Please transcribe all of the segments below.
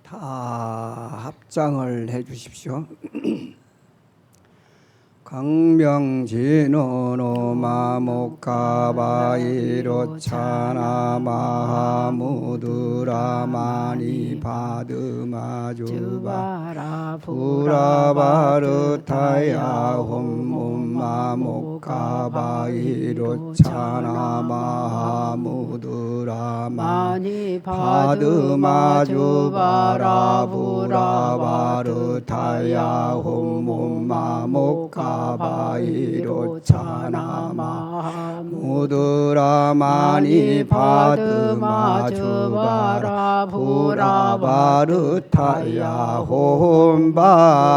다 합장을 해 주십시오. 강명진노노 마목가바이로 차나마하무드라마니 바드마주바 부라바르타야 홈몸마목가바이로 차나마하무드라마니 바드마주바라 부라바르타야 홈몸마목가 바이로 차나마 무드라마니 바드마주바라 부라바르타야 혼발일체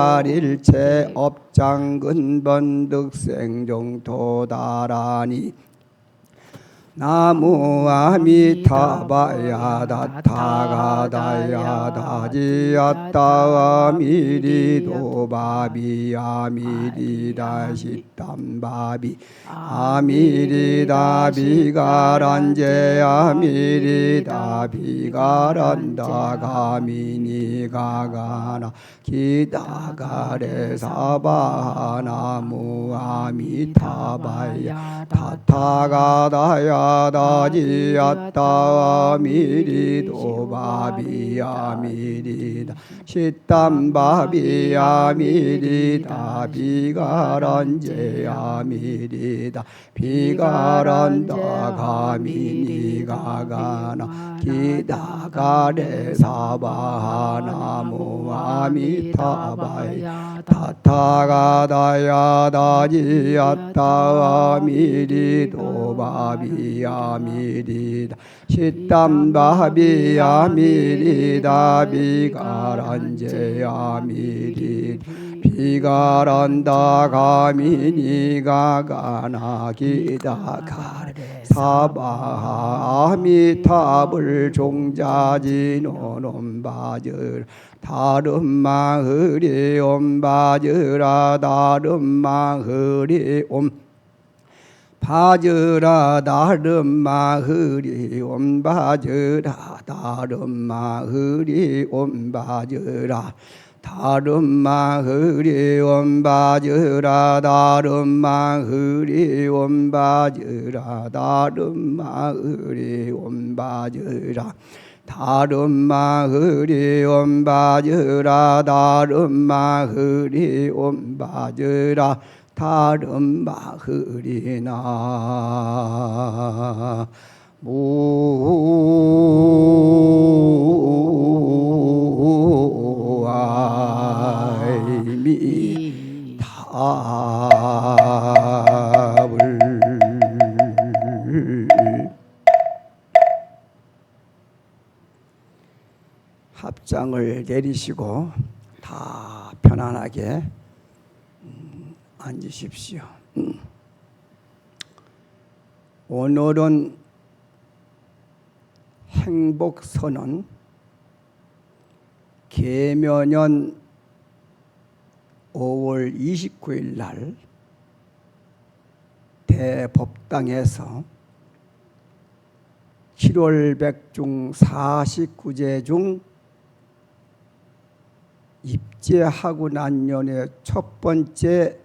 업장근번득생종 도다라니 나무아미타바야다 타가다야다지야따와 미리도바비 아미리다 시땀바비 아미리다 비가란제 아미리다 비가란다 가미니 가가나 기다가레 사바나무 아미타바야 타타가다야 다지야따 미리도바비야 미리다 시땀바비야 미리다 비가란제야 미리다 비가란다 가미니 가가나 기다가레 사바나무 아미타바야 타타가다야 다지야따 미리도바비 아미리다 시땀바비 아미리다 비가란제 아미리 비가란다 가미니 가가나 기다가레 사바 아미타불 종자지노놈바절 다른 마을이 옴바즈라 다른 마을이 옴 바즈라 다른 마을이 옴바즈라 다른 마을이 옴바즈라 다른 마을이 옴바즈라 다른 마을이 옴바즈라 다른 마을이 옴바즈라 다른 마을이 옴바즈라 다른 마을이 옴바즈라 다른 마을이나 무아이미타불 합장을 내리시고 다 편안하게 앉으십시오. 오늘은 행복선언 계묘년 5월 29일 날 대법당에서 7월 백중 49제 중 입제하고 난 년의 첫 번째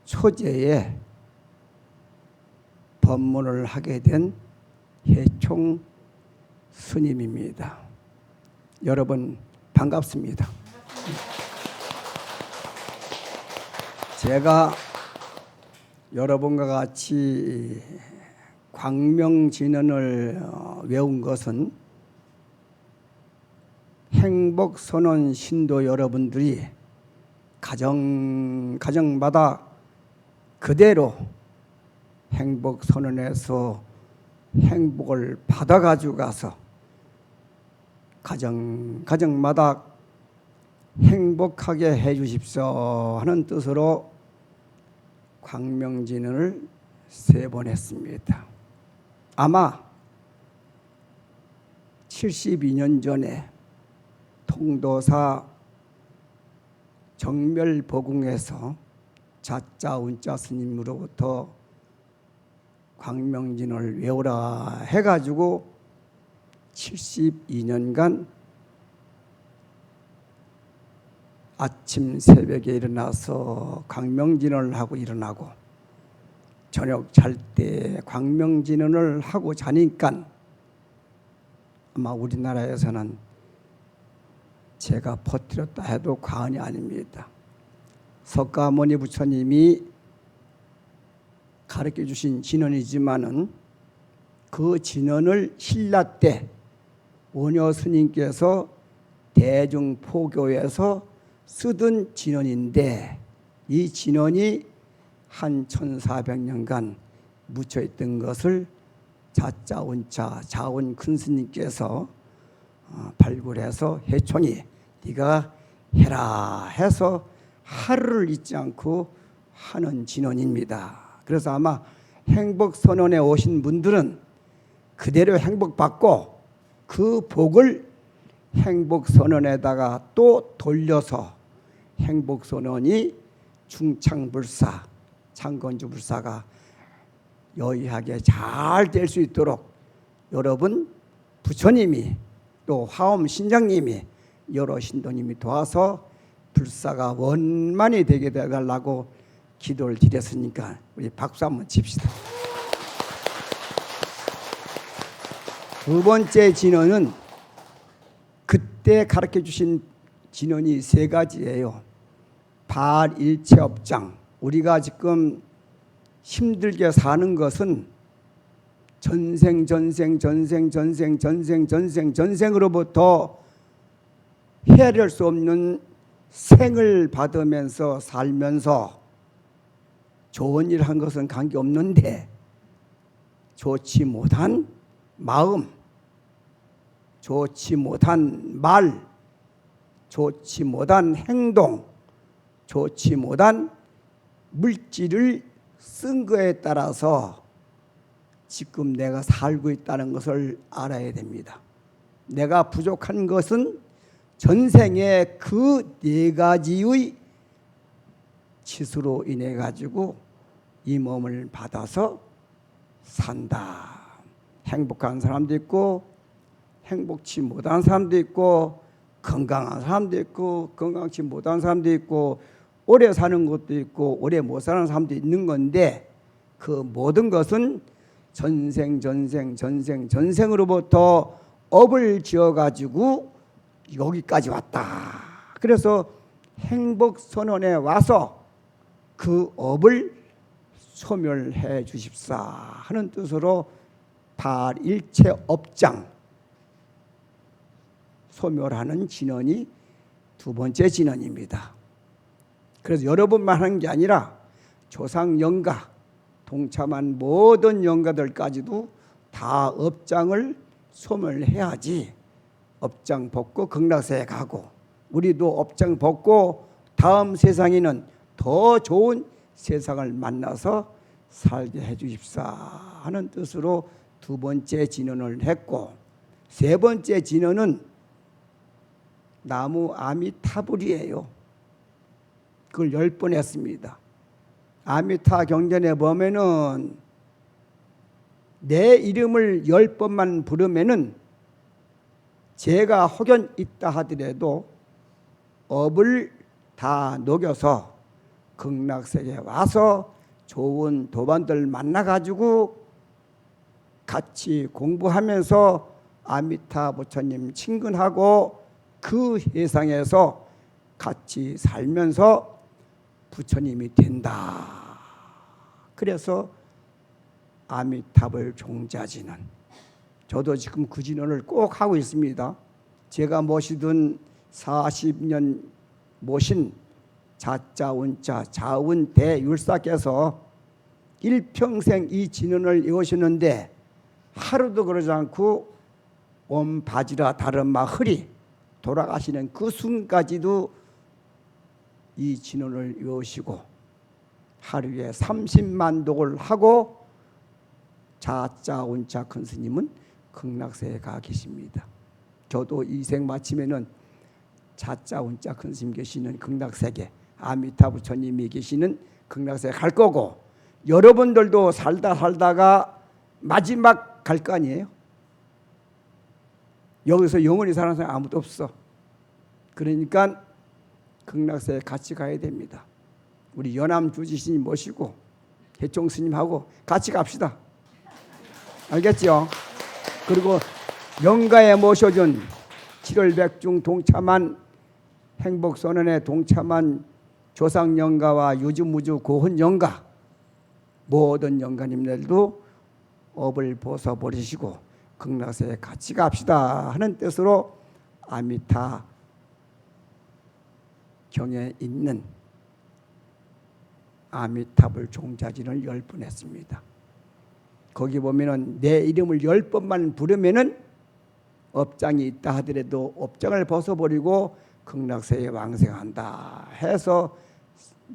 초제에 법문을 하게 된 해총 스님입니다. 여러분 반갑습니다. 제가 여러분과 같이 광명진언을 외운 것은 행복선언 신도 여러분들이 가정마다 그대로 행복선언에서 행복을 받아가지고 가서 가정마다 행복하게 해주십시오 하는 뜻으로 광명진언을 3번 했습니다. 아마 72년 전에 통도사 정멸보궁에서 자자 운자 스님으로부터 광명진을 외우라 해가지고 72년간 아침 새벽에 일어나서 광명진언을 하고 일어나고 저녁 잘 때 광명진언을 하고 자니까 아마 우리나라에서는 제가 버티렸다 해도 과언이 아닙니다. 석가모니 부처님이 가르쳐 주신 진언이지만은 그 진언을 신라 때 원효 스님께서 대중포교에서 쓰던 진언인데 이 진언이 한 1400년간 묻혀있던 것을 자자 운자 자운 큰 스님께서 발굴해서 해총이 네가 해라 해서 하루를 잊지 않고 하는 진언입니다. 그래서 아마 행복선언에 오신 분들은 그대로 행복받고 그 복을 행복선언에다가 또 돌려서 행복선언이 중창불사 창건주불사가 여의하게 잘 될 수 있도록 여러분 부처님이 또 화엄신장님이 여러 신도님이 도와서 불사가 원만히 되게 해달라고 기도를 드렸으니까 우리 박수 한번 칩시다. 두 번째 진언은 그때 가르쳐 주신 진언이 세 가지예요. 발일체업장. 우리가 지금 힘들게 사는 것은 전생으로부터 헤아릴 수 없는 생을 받으면서 살면서 좋은 일 한 것은 관계없는데 좋지 못한 마음, 좋지 못한 말, 좋지 못한 행동, 좋지 못한 물질을 쓴 거에 따라서 지금 내가 살고 있다는 것을 알아야 됩니다. 내가 부족한 것은 전생에 그 네 가지의 치수로 인해 가지고 이 몸을 받아서 산다. 행복한 사람도 있고 행복치 못한 사람도 있고 건강한 사람도 있고 건강치 못한 사람도 있고 오래 사는 것도 있고 오래 못 사는 사람도 있는 건데 그 모든 것은 전생으로부터 업을 지어가지고 여기까지 왔다. 그래서 행복선언에 와서 그 업을 소멸해 주십사 하는 뜻으로 발일체업장 소멸하는 진언이 두 번째 진언입니다. 그래서 여러분만 하는 게 아니라 조상영가 동참한 모든 영가들까지도 다 업장을 소멸해야지 업장 벗고 극락세에 가고 우리도 업장 벗고 다음 세상에는 더 좋은 세상을 만나서 살게 해 주십사 하는 뜻으로 두 번째 진언을 했고 세 번째 진언은 나무 아미타불이에요. 그걸 10번 했습니다. 아미타 경전에 보면은 내 이름을 10번만 부르면은 제가 혹연 있다 하더라도 업을 다 녹여서 극락세계에 와서 좋은 도반들 만나가지고 같이 공부하면서 아미타 부처님 친근하고 그 세상에서 같이 살면서 부처님이 된다. 그래서 아미타불 종자진언. 저도 지금 그 진언을 꼭 하고 있습니다. 제가 모시던 40년 모신 자자 운자 자운 대율사께서 일평생 이 진언을 외우시는데 하루도 그러지 않고 옴 바지라 다른마 흐리 돌아가시는 그 순간까지도 이 진언을 외우시고 하루에 30만 독을 하고 자자 운자 큰 스님은 극락세에 가 계십니다. 저도 이 생 마치면은 자자 운자 큰 스님 계시는 극락세계 아미타 부처님이 계시는 극락세에 갈 거고 여러분들도 살다가 마지막 갈 거 아니에요? 여기서 영원히 사는 사람 아무도 없어. 그러니까 극락세에 같이 가야 됩니다. 우리 연암 주지스님 모시고 해총 스님하고 같이 갑시다. 알겠죠? 그리고 영가에 모셔준 7월 백중 동참한 행복선언에 동참한 조상영가와 유주무주 고훈영가 모든 영가님들도 업을 벗어버리시고 극락세에 같이 갑시다 하는 뜻으로 아미타 경에 있는 아미타불 종자진을 10번 했습니다. 거기 보면은 내 이름을 10번만 부르면은 업장이 있다 하더라도 업장을 벗어버리고 극락세에 왕생한다 해서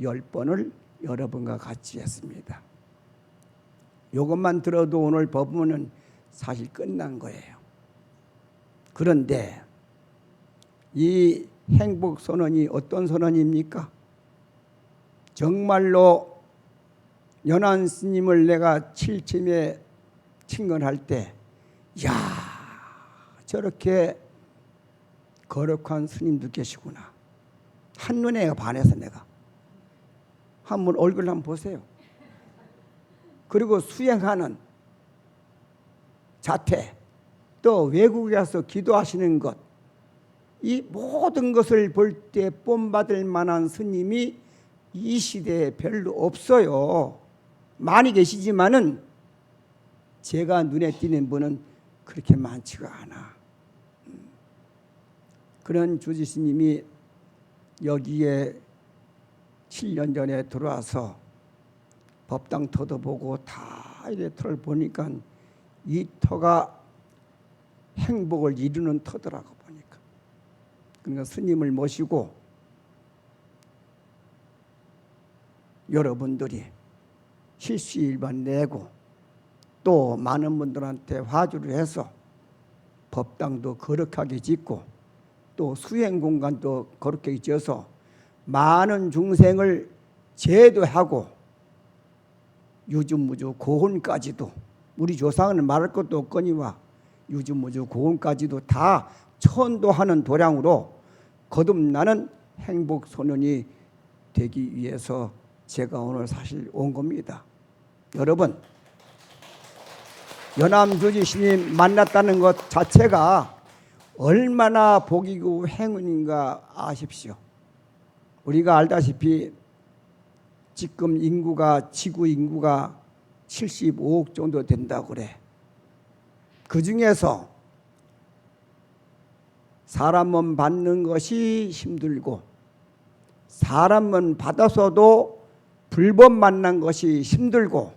10번을 여러분과 같이 했습니다. 이것만 들어도 오늘 법문은 사실 끝난 거예요. 그런데 이 행복선언이 어떤 선언입니까? 정말로 연안 스님을 내가 칠침에 친근할 때 야 저렇게 거룩한 스님도 계시구나. 한눈에 반해서 내가 한번 얼굴 한번 보세요. 그리고 수행하는 자태, 또 외국에 가서 기도하시는 것, 이 모든 것을 볼 때 본받을 만한 스님이 이 시대에 별로 없어요. 많이 계시지만은 제가 눈에 띄는 분은 그렇게 많지가 않아. 그런 주지스님이 여기에 7년 전에 들어와서 법당 터도 보고 다 이래 터를 보니까 이 터가 행복을 이루는 터더라고 보니까. 그러니까 스님을 모시고 여러분들이 실수일반 내고 또 많은 분들한테 화주를 해서 법당도 거룩하게 짓고 또 수행 공간도 거룩하게 지어서 많은 중생을 제도하고 유주무주 고혼까지도 우리 조상은 말할 것도 없거니와 유주무주 고혼까지도 다 천도하는 도량으로 거듭나는 행복소년이 되기 위해서 제가 오늘 사실 온 겁니다. 여러분, 연암주지스님 만났다는 것 자체가 얼마나 복이고 행운인가 아십시오. 우리가 알다시피 지금 인구가 지구 인구가 75억 정도 된다고 그래. 그 중에서 사람은 받는 것이 힘들고 사람은 받아서도 불법 만난 것이 힘들고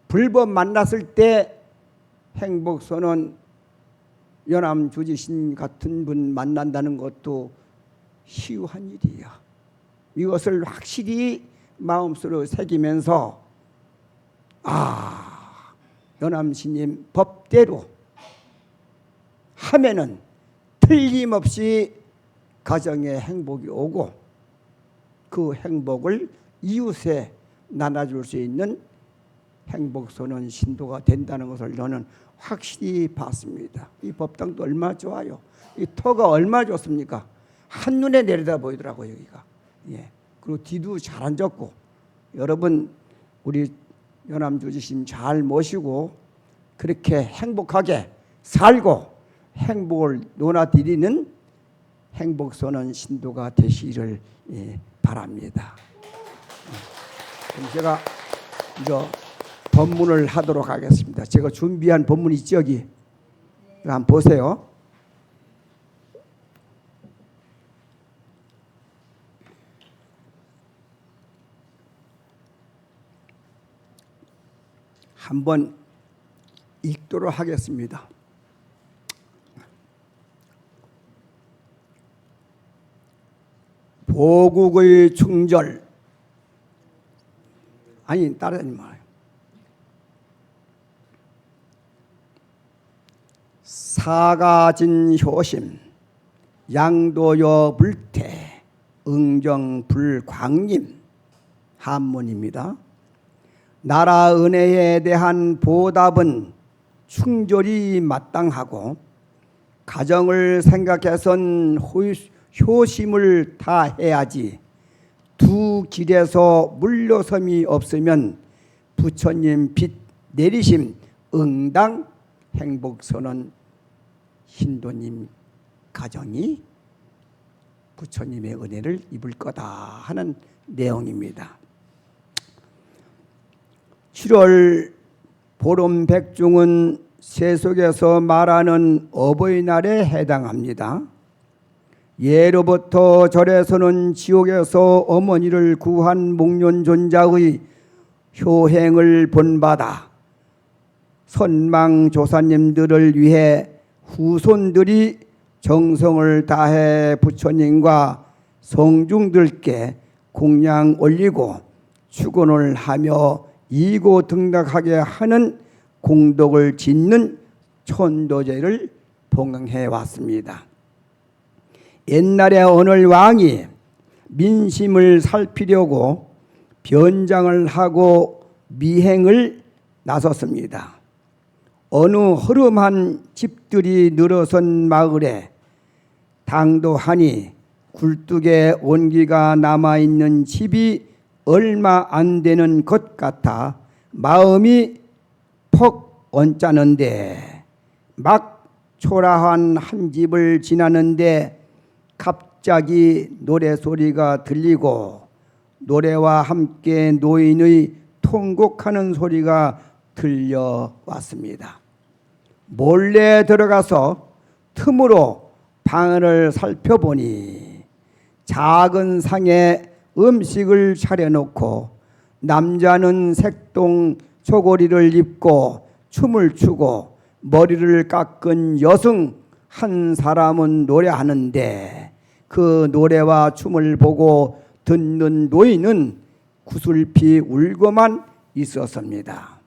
불법 만났을 때 행복선언 연암주지신 같은 분 만난다는 것도 희우한 일이야. 이것을 확실히 마음속으로 새기면서 연암스님 법대로 하면은 틀림없이 가정에 행복이 오고 그 행복을 이웃에 나눠줄 수 있는 행복선언 신도가 된다는 것을 저는 확실히 봤습니다. 이 법당도 얼마나 좋아요. 이 터가 얼마나 좋습니까? 한눈에 내려다 보이더라고요, 여기가. 예. 그리고 뒤도 잘 앉았고, 여러분 우리 연암주지심 잘 모시고 그렇게 행복하게 살고 행복을 논아드리는 행복선언 신도가 되시기를 바랍니다. 그럼 제가 이제 법문을 하도록 하겠습니다. 제가 준비한 법문이 있죠, 여기. 한번 보세요. 한번 읽도록 하겠습니다. 보국의 충절, 아니 따라하지 말아요. 사가진 효심, 양도여 불태, 응정불광림. 한문입니다. 나라 은혜에 대한 보답은 충절이 마땅하고 가정을 생각해선 효심을 다해야지 두 길에서 물러섬이 없으면 부처님 빛 내리심 응당 행복선언 신도님 가정이 부처님의 은혜를 입을 거다 하는 내용입니다. 7월 보름 백중은 세속에서 말하는 어버이날에 해당합니다. 예로부터 절에서는 지옥에서 어머니를 구한 목련존자의 효행을 본받아 선망조사님들을 위해 후손들이 정성을 다해 부처님과 성중들께 공양 올리고 축원을 하며 이고등락하게 하는 공덕을 짓는 천도제를 봉행해 왔습니다. 옛날에 어느 왕이 민심을 살피려고 변장을 하고 미행을 나섰습니다. 어느 허름한 집들이 늘어선 마을에 당도하니 굴뚝에 온기가 남아있는 집이 얼마 안 되는 것 같아 마음이 퍽 언짢은데 막 초라한 한 집을 지나는데 갑자기 노래소리가 들리고 노래와 함께 노인의 통곡하는 소리가 들려왔습니다. 몰래 들어가서 틈으로 방을 살펴보니 작은 상에 음식을 차려놓고 남자는 색동 저고리를 입고 춤을 추고 머리를 깎은 여성 한 사람은 노래하는데 그 노래와 춤을 보고 듣는 노인은 구슬피 울고만 있었습니다.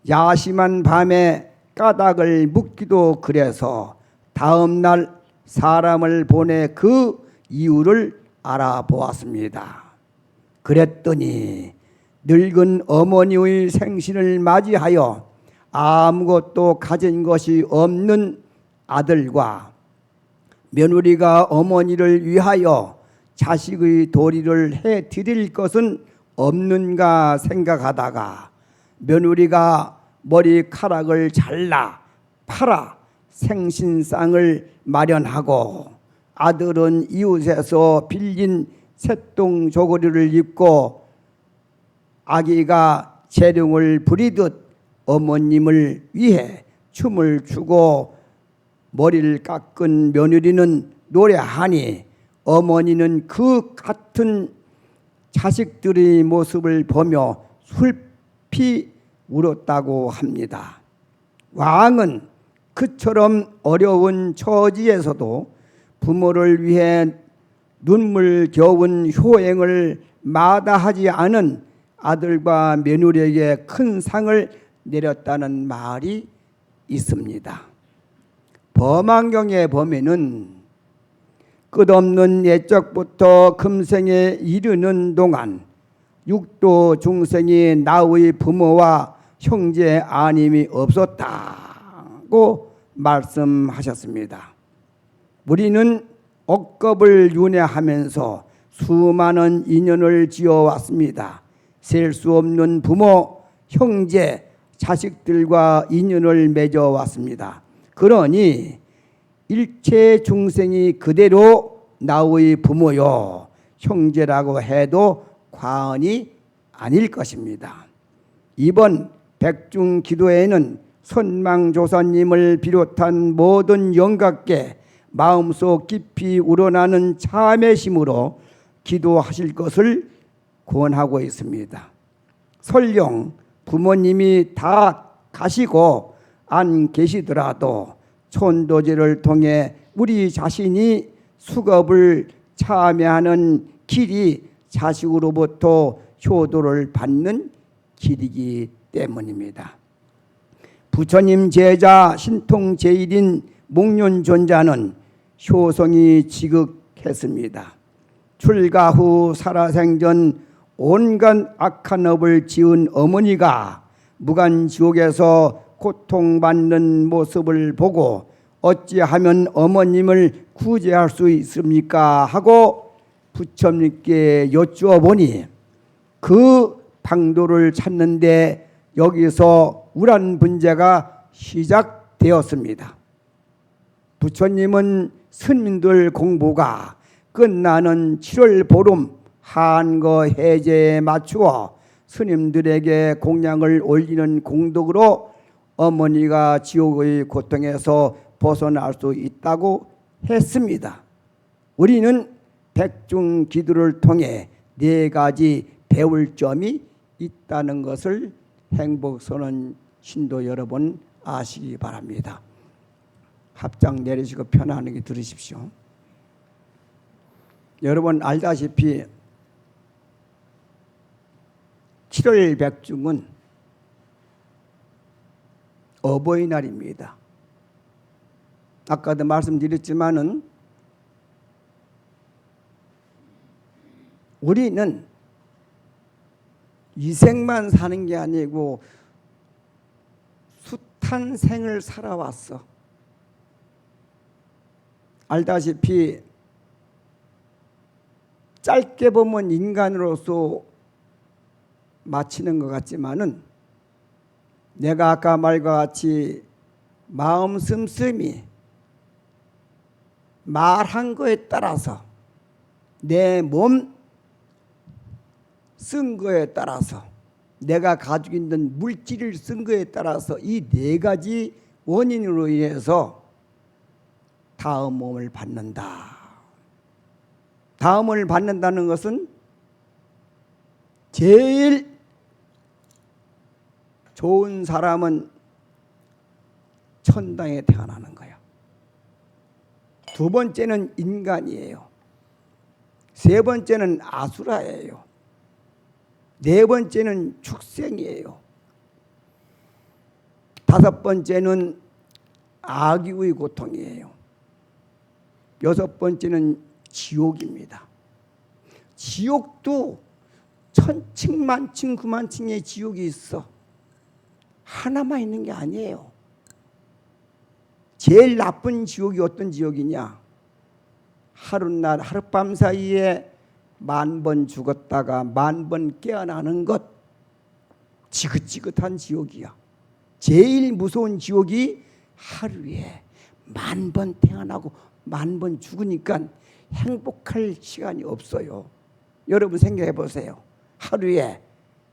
야심한 밤에 까닭을 묻기도 그래서 다음 날 사람을 보내 그 이유를 알아보았습니다. 그랬더니 늙은 어머니의 생신을 맞이하여 아무것도 가진 것이 없는 아들과 며느리가 어머니를 위하여 자식의 도리를 해 드릴 것은 없는가 생각하다가 며느리가 머리카락을 잘라 팔아 생신상을 마련하고 아들은 이웃에서 빌린 새똥 저고리를 입고 아기가 재롱을 부리듯 어머님을 위해 춤을 추고 머리를 깎은 며느리는 노래하니 어머니는 그 같은 자식들의 모습을 보며 슬피 울었다고 합니다. 왕은 그처럼 어려운 처지에서도 부모를 위해 눈물겨운 효행을 마다하지 않은 아들과 며느리에게 큰 상을 내렸다는 말이 있습니다. 범안경에 보면은 끝없는 옛적부터 금생에 이르는 동안 육도 중생이 나의 부모와 형제 아님이 없었다고 말씀하셨습니다. 우리는 억겁을 윤회하면서 수많은 인연을 지어왔습니다. 셀 수 없는 부모, 형제, 자식들과 인연을 맺어왔습니다. 그러니 일체 중생이 그대로 나의 부모요 형제라고 해도 과언이 아닐 것입니다. 이번 백중 기도에는 선망조사님을 비롯한 모든 영각께 마음속 깊이 우러나는 참회심으로 기도하실 것을 권하고 있습니다. 설령 부모님이 다 가시고 안 계시더라도 천도제를 통해 우리 자신이 수겁을 참여하는 길이 자식으로부터 효도를 받는 길이기 때문입니다. 부처님 제자 신통 제1인 목련존자는 효성이 지극했습니다. 출가 후 살아생전 온갖 악한 업을 지은 어머니가 무간지옥에서 고통받는 모습을 보고 어찌하면 어머님을 구제할 수 있습니까? 하고 부처님께 여쭈어보니 그 방도를 찾는데 여기서 우란 분재가 시작되었습니다. 부처님은 스님들 공부가 끝나는 7월 보름 한거 해제에 맞추어 스님들에게 공양을 올리는 공덕으로 어머니가 지옥의 고통에서 벗어날 수 있다고 했습니다. 우리는 백중 기도를 통해 4가지 배울 점이 있다는 것을 행복선언 신도 여러분 아시기 바랍니다. 합장 내리시고 편안하게 들으십시오. 여러분 알다시피 7월 백중은 어버이날입니다. 아까도 말씀드렸지만은 우리는 이 생만 사는 게 아니고 숱한 생을 살아왔어. 알다시피 짧게 보면 인간으로서 마치는 것 같지만은 내가 아까 말과 같이 마음 씀씀이 말한 거에 따라서 내 몸 쓴 거에 따라서 내가 가지고 있는 물질을 쓴 거에 따라서 이 4가지 원인으로 인해서 다음 몸을 받는다. 다음을 받는다는 것은 제일 좋은 사람은 천당에 태어나는 거야. 2번째는 인간이에요. 3번째는 아수라예요. 4번째는 축생이에요. 5번째는 악의의 고통이에요. 6번째는 지옥입니다. 지옥도 천층 만층 구만층의 지옥이 있어. 하나만 있는 게 아니에요. 제일 나쁜 지옥이 어떤 지옥이냐? 하룻날 하룻밤 사이에 10,000번 죽었다가 10,000번 깨어나는 것, 지긋지긋한 지옥이야. 제일 무서운 지옥이 하루에 10,000번 태어나고 10,000번 죽으니까 행복할 시간이 없어요. 여러분 생각해 보세요. 하루에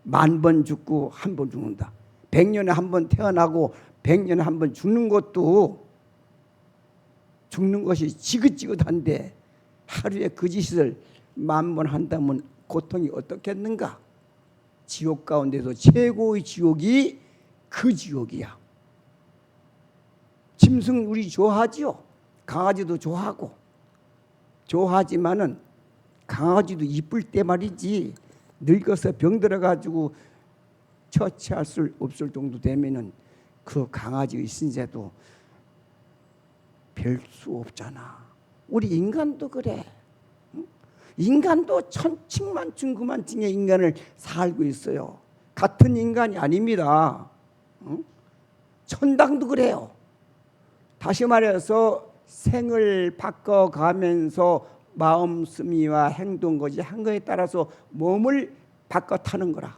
10,000번 죽고 1번 죽는다. 100년에 1번 태어나고 100년에 1번 죽는 것도 죽는 것이 지긋지긋한데 하루에 그 짓을 10,000번 한다면 고통이 어떻겠는가? 지옥 가운데서 최고의 지옥이 그 지옥이야. 짐승 우리 좋아하지요. 강아지도 좋아하고 좋아하지만은 강아지도 이쁠 때 말이지 늙어서 병들어가지고 처치할 수 없을 정도 되면은 그 강아지의 신세도 별 수 없잖아. 우리 인간도 그래. 인간도 천층만층 구만층의 인간을 살고 있어요. 같은 인간이 아닙니다. 천당도 그래요. 다시 말해서 생을 바꿔가면서 마음 쓰미와 행동 거지 한 거에 따라서 몸을 바꿔 타는 거라.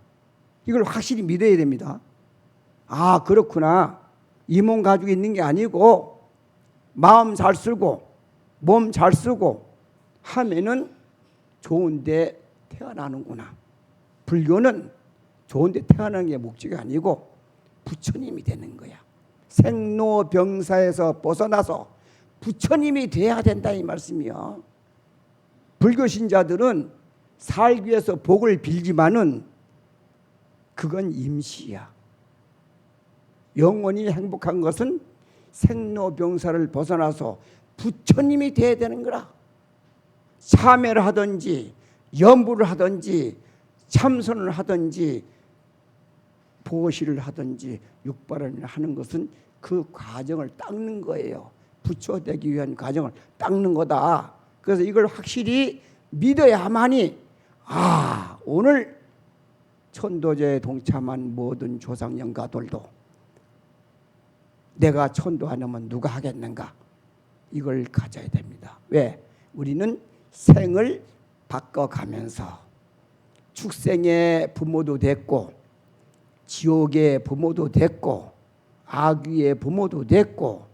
이걸 확실히 믿어야 됩니다. 아 그렇구나. 이 몸 가지고 있는 게 아니고 마음 잘 쓰고 몸 잘 쓰고 하면은 좋은데 태어나는구나. 불교는 좋은데 태어나는 게 목적이 아니고 부처님이 되는 거야. 생로병사에서 벗어나서 부처님이 돼야 된다 이 말씀이요. 불교 신자들은 살기 위해서 복을 빌지만은 그건 임시야. 영원히 행복한 것은 생로병사를 벗어나서 부처님이 돼야 되는 거라. 참회를 하든지 염불을 하든지 참선을 하든지 보시를 하든지 육바를 하는 것은 그 과정을 닦는 거예요. 부처 되기 위한 과정을 닦는 거다. 그래서 이걸 확실히 믿어야만이 오늘 천도제에 동참한 모든 조상영가들도 내가 천도 안 하면 누가 하겠는가? 이걸 가져야 됩니다. 왜? 우리는 생을 바꿔가면서 축생의 부모도 됐고 지옥의 부모도 됐고 아귀의 부모도 됐고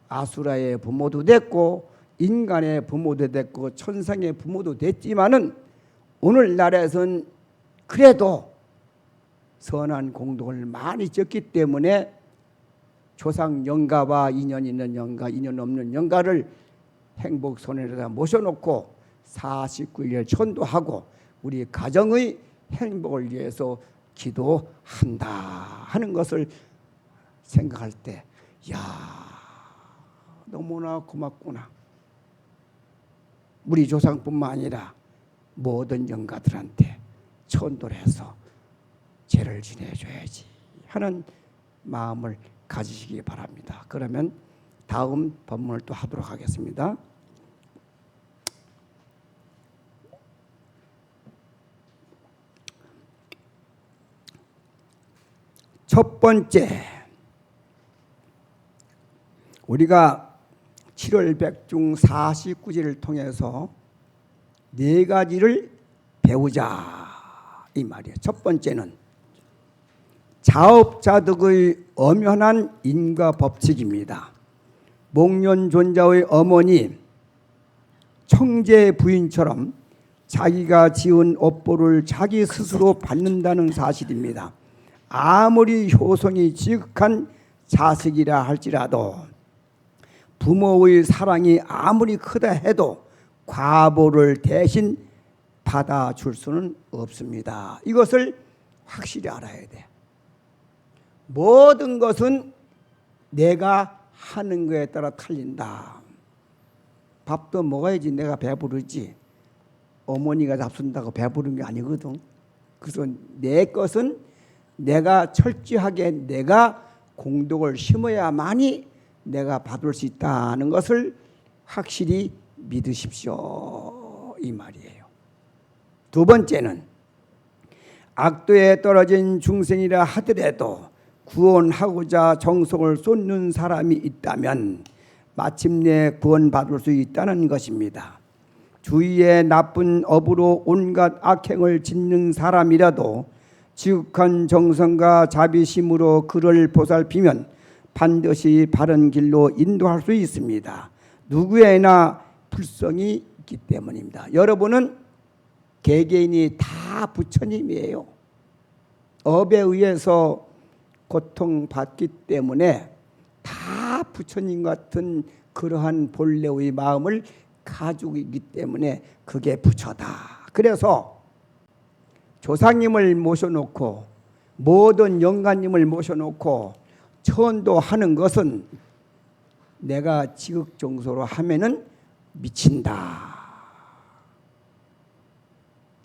아수라의 부모도 됐고 인간의 부모도 됐고 천상의 부모도 됐지만은 오늘날에선 그래도 선한 공덕을 많이 졌기 때문에 조상 영가와 인연 있는 영가, 인연 없는 영가를 행복선언에다 모셔놓고 49일 천도하고 우리 가정의 행복을 위해서 기도한다 하는 것을 생각할 때, 야, 너무나 고맙구나. 우리 조상뿐만 아니라 모든 영가들한테 천도를 해서 죄를 지내줘야지 하는 마음을 가지시기 바랍니다. 그러면 다음 법문을 또 하도록 하겠습니다. 첫 번째, 우리가 7월 백중 49제를 통해서 네 가지를 배우자 이 말이에요. 첫 번째는 자업자득의 엄연한 인과 법칙입니다. 목련존자의 어머니 청제 부인처럼 자기가 지은 업보를 자기 스스로 받는다는 사실입니다. 아무리 효성이 지극한 자식이라 할지라도 부모의 사랑이 아무리 크다 해도 과보를 대신 받아줄 수는 없습니다. 이것을 확실히 알아야 돼. 모든 것은 내가 하는 거에 따라 틀린다. 밥도 먹어야지 내가 배부르지. 어머니가 잡순다고 배부른 게 아니거든. 그래서 내 것은 내가 철저하게 내가 공덕을 심어야만이 내가 받을 수 있다는 것을 확실히 믿으십시오 이 말이에요. 두 번째는 악도에 떨어진 중생이라 하더라도 구원하고자 정성을 쏟는 사람이 있다면 마침내 구원받을 수 있다는 것입니다. 주위에 나쁜 업으로 온갖 악행을 짓는 사람이라도 지극한 정성과 자비심으로 그를 보살피면 반드시 바른 길로 인도할 수 있습니다. 누구에나 불성이 있기 때문입니다. 여러분은 개개인이 다 부처님이에요. 업에 의해서 고통받기 때문에 다 부처님 같은 그러한 본래의 마음을 가지고 있기 때문에 그게 부처다. 그래서 조상님을 모셔놓고 모든 영가님을 모셔놓고 천도하는 것은 내가 지극정서로 하면은 미친다.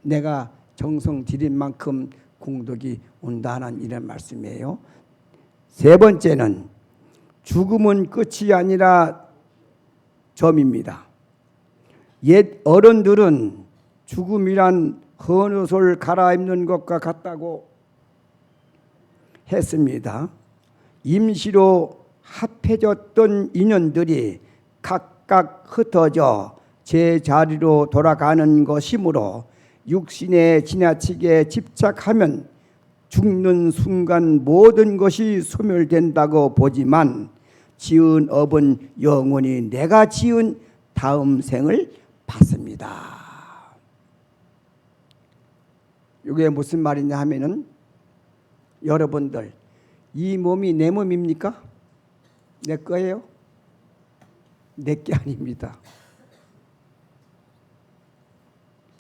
내가 정성 들인 만큼 공덕이 온다는 이런 말씀이에요. 세 번째는 죽음은 끝이 아니라 점입니다. 옛 어른들은 죽음이란 헌옷을 갈아입는 것과 같다고 했습니다. 임시로 합해졌던 인연들이 각각 흩어져 제자리로 돌아가는 것이므로 육신에 지나치게 집착하면 죽는 순간 모든 것이 소멸된다고 보지만 지은 업은 영원히 내가 지은 다음 생을 받습니다. 이게 무슨 말이냐 하면은 여러분들 이 몸이 내 몸입니까? 내 거예요? 내 게 아닙니다.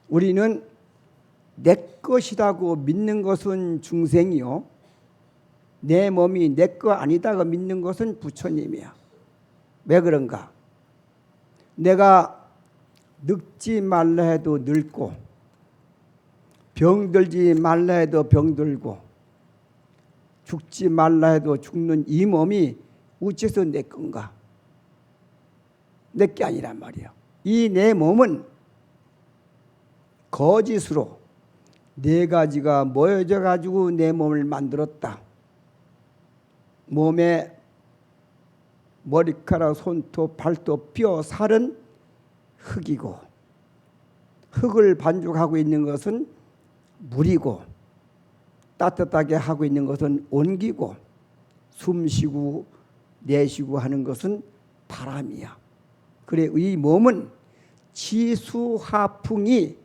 우리는 내 것이라고 믿는 것은 중생이요. 내 몸이 내 거 아니다고 믿는 것은 부처님이야. 왜 그런가? 내가 늙지 말라 해도 늙고 병들지 말라 해도 병들고 죽지 말라 해도 죽는 이 몸이 어째서 내 건가? 내 게 아니란 말이야. 이 내 몸은 거짓으로 네 가지가 모여져 가지고 내 몸을 만들었다. 몸에 머리카락, 손톱, 발톱, 뼈, 살은 흙이고 흙을 반죽하고 있는 것은 물이고 따뜻하게 하고 있는 것은 온기고 숨쉬고 내쉬고 하는 것은 바람이야. 그래 이 몸은 지수화풍이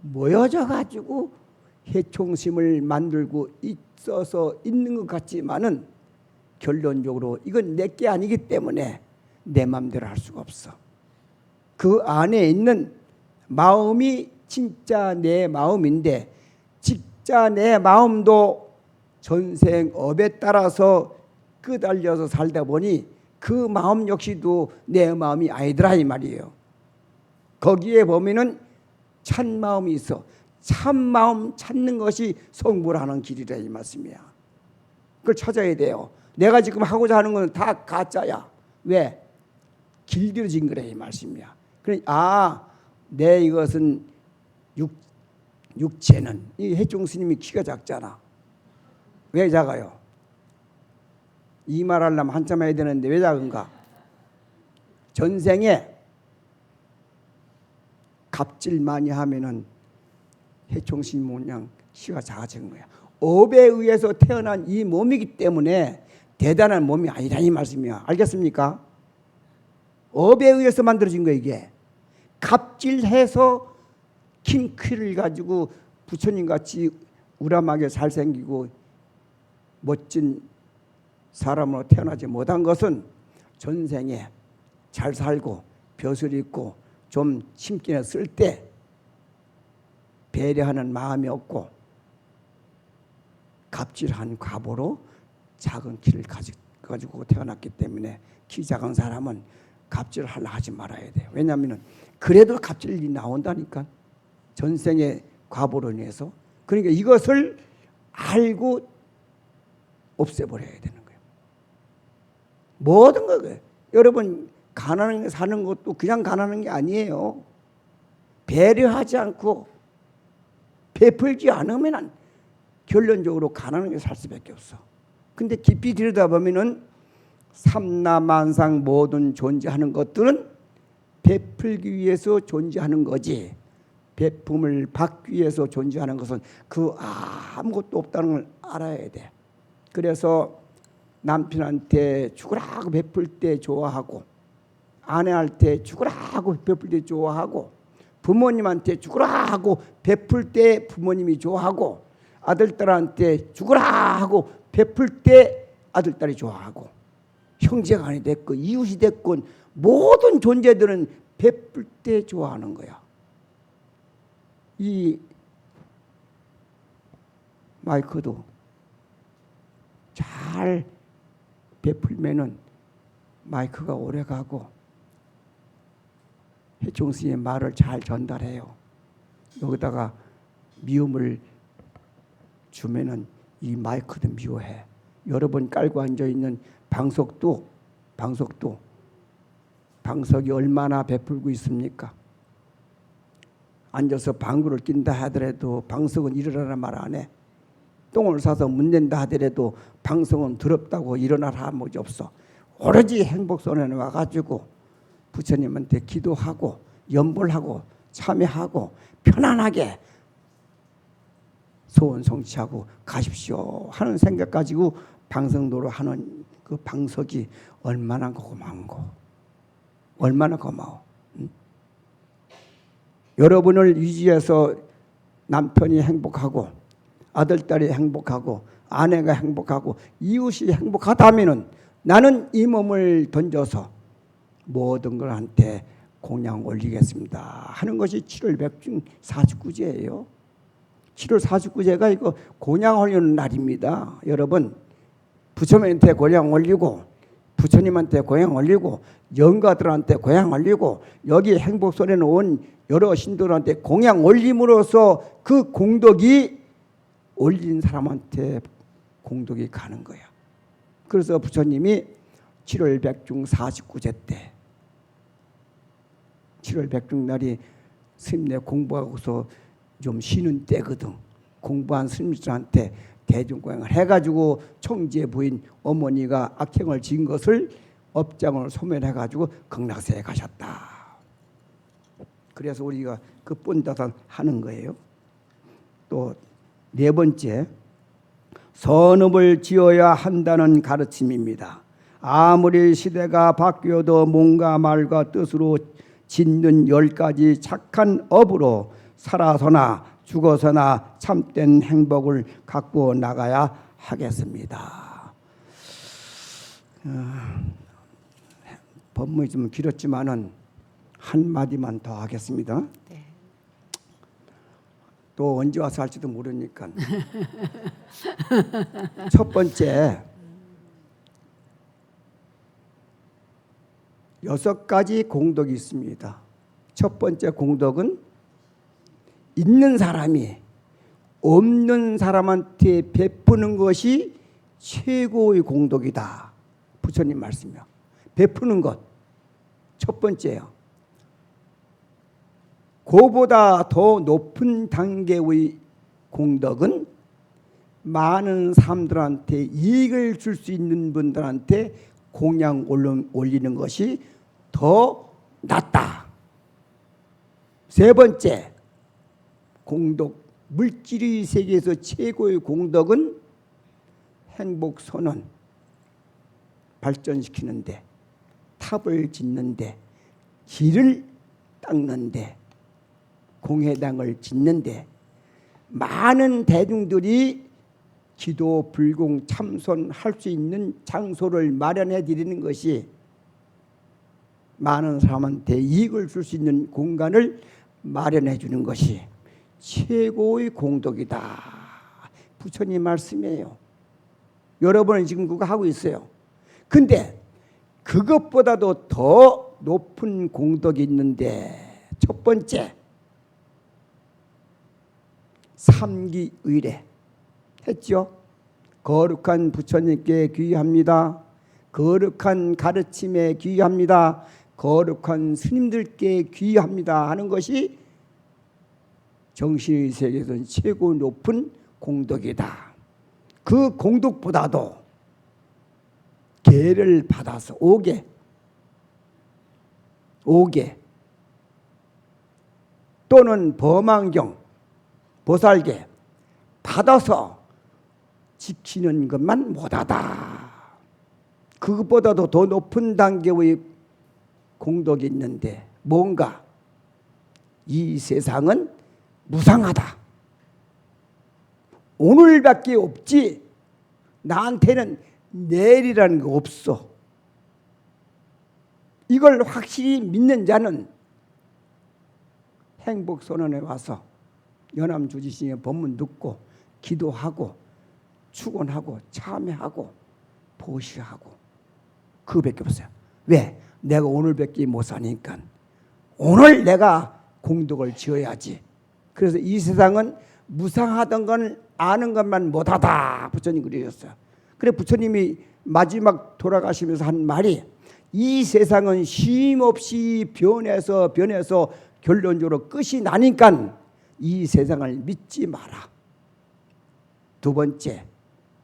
모여져 가지고 해총심을 만들고 있어서 있는 것 같지만은 결론적으로 이건 내 게 아니기 때문에 내 마음대로 할 수가 없어. 그 안에 있는 마음이 진짜 내 마음인데 진짜 내 마음도 전생업에 따라서 끄달려서 살다 보니 그 마음 역시도 내 마음이 아니더라 이 말이에요. 거기에 보면은 참 마음이 있어. 참 마음 찾는 것이 성불하는 길이라 이 말씀이야. 그걸 찾아야 돼요. 내가 지금 하고자 하는 건 다 가짜야. 왜? 길들여진 거래 이 말씀이야. 그러니까 내 이것은 육체는 이 해종 스님이 키가 작잖아. 왜 작아요? 이 말 하려면 한참 해야 되는데 왜 작은가? 전생에 갑질 많이 하면은 해총 스님 모양 키가 작아진 거야. 업에 의해서 태어난 이 몸이기 때문에 대단한 몸이 아니라 이 말씀이야. 알겠습니까? 업에 의해서 만들어진 거야 이게. 갑질해서 긴 키를 가지고 부처님같이 우람하게 잘생기고 멋진 사람으로 태어나지 못한 것은 전생에 잘 살고 벼슬 있고 좀 심기나 쓸 때 배려하는 마음이 없고 갑질한 과보로 작은 키를 가지고 태어났기 때문에 키 작은 사람은 갑질을 하려 하지 말아야 돼요. 왜냐하면 그래도 갑질이 나온다니까. 전생의 과보로 인해서. 그러니까 이것을 알고 없애버려야 되는 거예요. 모든 거 여러분 가난하게 사는 것도 그냥 가난한 게 아니에요. 배려하지 않고 베풀지 않으면 결론적으로 가난하게 살 수밖에 없어. 근데 깊이 들여다보면은 삼라만상 모든 존재하는 것들은 베풀기 위해서 존재하는 거지. 베품을 받기 위해서 존재하는 것은 그 아무것도 없다는 걸 알아야 돼. 그래서 남편한테 죽으라고 베풀 때 좋아하고 아내할 때 죽으라고 베풀 때 좋아하고 부모님한테 죽으라고 베풀 때 부모님이 좋아하고 아들딸한테 죽으라 하고 베풀 때 아들딸이 좋아하고 형제간이 됐건 이웃이 됐건 모든 존재들은 베풀 때 좋아하는 거야. 이 마이크도 잘 베풀면은 마이크가 오래가고 해총 스님의 말을 잘 전달해요. 여기다가 미움을 주면은 이 마이크도 미워해. 여러분 깔고 앉아 있는 방석이 얼마나 베풀고 있습니까? 앉아서 방구를 낀다 하더라도 방석은 일어나라 말 안 해. 똥을 싸서 묻는다 하더라도 방석은 더럽다고 일어나라 한 뭐지 없어. 오로지 행복선언에 와가지고 부처님한테 기도하고 염불하고 참여하고 편안하게 소원 성취하고 가십시오 하는 생각 가지고 방성도로 하는 그 방석이 얼마나 고마운고. 얼마나 고마워. 응? 여러분을 위지해서 남편이 행복하고 아들딸이 행복하고 아내가 행복하고 이웃이 행복하다면은 나는 이 몸을 던져서 모든 걸 한테 공양 올리겠습니다 하는 것이 7월 백중 49제예요. 7월 49제가 이거 공양 올리는 날입니다. 여러분 부처님한테 공양 올리고 부처님한테 공양 올리고 영가들한테 공양 올리고 여기 행복선에 온 여러 신도들한테 공양 올림으로써 그 공덕이 올린 사람한테 공덕이 가는 거야. 그래서 부처님이 7월 백중 49제 때 7월 백중 날이 스님네 공부하고서 좀 쉬는 때거든. 공부한 스님들한테 대중공양을 해가지고 청지의 부인 어머니가 악행을 지은 것을 업장을 소멸해가지고 극락세에 가셨다. 그래서 우리가 그 본다산 하는 거예요. 또 네 번째, 선업을 지어야 한다는 가르침입니다. 아무리 시대가 바뀌어도 몸과 말과 뜻으로 짓는 10가지 착한 업으로 살아서나 죽어서나 참된 행복을 갖고 나가야 하겠습니다. 법문이 좀 길었지만은 한마디만 더 하겠습니다. 네. 또 언제 와서 할지도 모르니까. 첫 번째, 6가지 공덕이 있습니다. 첫 번째 공덕은 있는 사람이 없는 사람한테 베푸는 것이 최고의 공덕이다. 부처님 말씀이요. 베푸는 것 첫 번째예요. 그보다 더 높은 단계의 공덕은 많은 사람들한테 이익을 줄 수 있는 분들한테 공양 올리는 것이 더 낫다. 세 번째 공덕, 물질의 세계에서 최고의 공덕은 행복 선언, 발전시키는데, 탑을 짓는데, 길을 닦는데, 공회당을 짓는데, 많은 대중들이 기도, 불공, 참선할 수 있는 장소를 마련해 드리는 것이 많은 사람한테 이익을 줄 수 있는 공간을 마련해 주는 것이 최고의 공덕이다. 부처님 말씀이에요. 여러분은 지금 그거 하고 있어요. 근데 그것보다도 더 높은 공덕이 있는데, 첫 번째 삼기의례 했죠. 거룩한 부처님께 귀의합니다. 거룩한 가르침에 귀의합니다. 거룩한 스님들께 귀의합니다 하는 것이 정신의 세계에서는 최고 높은 공덕이다. 그 공덕보다도 계를 받아서 5개 또는 범안경, 보살계 받아서 지키는 것만 못하다. 그것보다도 더 높은 단계의 공덕이 있는데, 뭔가 이 세상은 무상하다. 오늘밖에 없지 나한테는 내일이라는 거 없어. 이걸 확실히 믿는 자는 행복선언에 와서 연암주지신의 법문 듣고 기도하고 축원하고 참회하고 보시하고 그거밖에 없어요. 왜? 내가 오늘밖에 못 사니까 오늘 내가 공덕을 지어야지. 그래서 이 세상은 무상하던 건 아는 것만 못하다. 부처님 그러셨어요. 그래 부처님이 마지막 돌아가시면서 한 말이, 이 세상은 쉼없이 변해서 결론적으로 끝이 나니까 이 세상을 믿지 마라. 두 번째,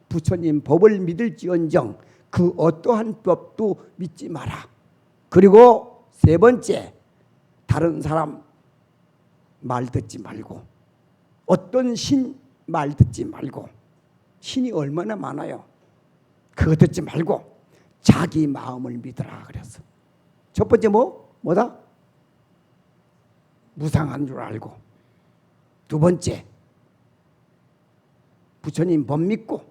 부처님 법을 믿을지언정 그 어떠한 법도 믿지 마라. 그리고 세 번째, 다른 사람 말 듣지 말고, 어떤 신 말 듣지 말고, 신이 얼마나 많아요. 그거 듣지 말고 자기 마음을 믿으라 그랬어. 첫 번째 뭐다? 무상한 줄 알고. 두 번째, 부처님 법 믿고.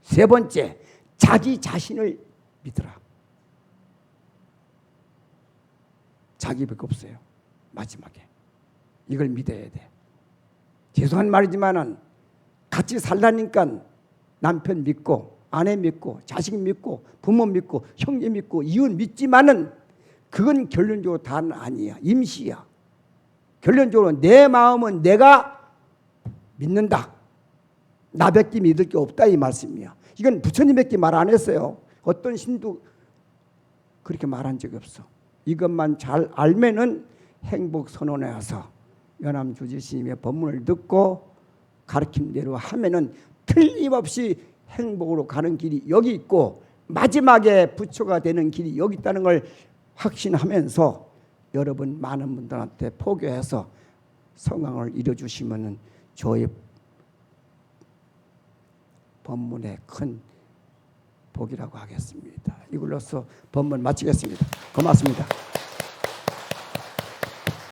세 번째, 자기 자신을 믿으라. 자기밖에 없어요. 마지막에 이걸 믿어야 돼. 죄송한 말이지만은 같이 살라니까 남편 믿고 아내 믿고 자식 믿고 부모 믿고 형제 믿고 이웃 믿지만은 그건 결론적으로 다는 아니야. 임시야. 결론적으로 내 마음은 내가 믿는다. 나밖에 믿을 게 없다 이 말씀이야. 이건 부처님밖에 말 안 했어요. 어떤 신도 그렇게 말한 적이 없어. 이것만 잘 알면은 행복선언에 와서 연암주지스님의 법문을 듣고 가르침대로 하면은 틀림없이 행복으로 가는 길이 여기 있고, 마지막에 부처가 되는 길이 여기 있다는 걸 확신하면서 여러분 많은 분들한테 포교해서 성황을 이뤄주시면은 저의 법문의 큰 복이라고 하겠습니다. 이걸로써 법문 마치겠습니다. 고맙습니다.